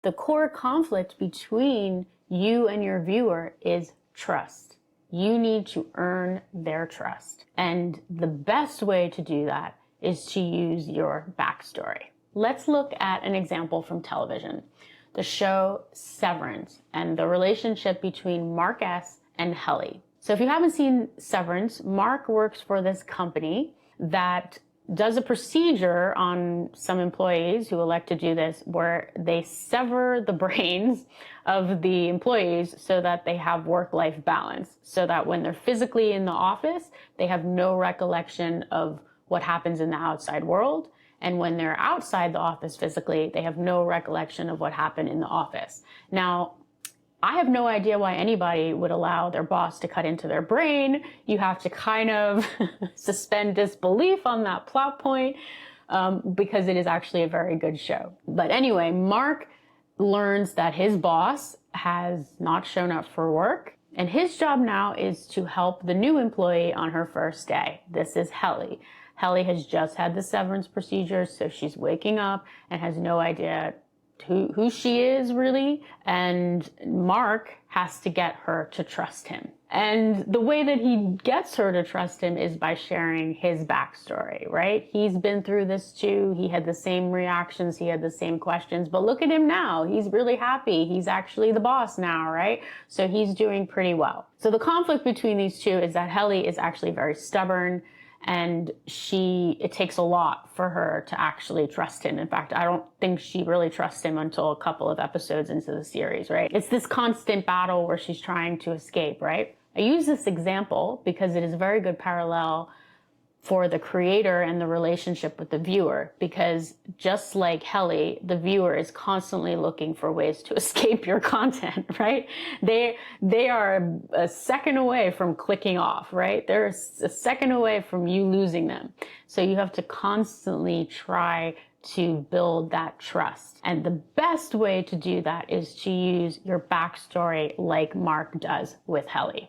The core conflict between you and your viewer is trust. You need to earn their trust. And the best way to do that is to use your backstory. Let's look at an example from television. The show Severance and the relationship between Mark S. and Helly. So if you haven't seen Severance, Mark works for this company that does a procedure on some employees who elect to do this where they sever the brains of the employees so that they have work-life balance, so that when they're physically in the office, they have no recollection of what happens in the outside world. And when they're outside the office physically, they have no recollection of what happened in the office. Now, I have no idea why anybody would allow their boss to cut into their brain. You have to kind of suspend disbelief on that plot point because it is actually a very good show. But anyway, Mark learns that his boss has not shown up for work, and his job now is to help the new employee on her first day. This is Helly. Helly has just had the severance procedure, so she's waking up and has no idea who she is really, and Mark has to get her to trust him. And the way that he gets her to trust him is by sharing his backstory, right? He's been through this too. He had the same reactions. He had the same questions, but look at him now. He's really happy. He's actually the boss now, right? So he's doing pretty well. So the conflict between these two is that Helly is actually very stubborn, and it takes a lot for her to actually trust him. In fact, I don't think she really trusts him until a couple of episodes into the series, right? It's this constant battle where she's trying to escape, right? I use this example because it is a very good parallel for the creator and the relationship with the viewer, because just like Helly, the viewer is constantly looking for ways to escape your content, right? They are a second away from clicking off, right? They're a second away from you losing them. So you have to constantly try to build that trust. And the best way to do that is to use your backstory like Mark does with Helly.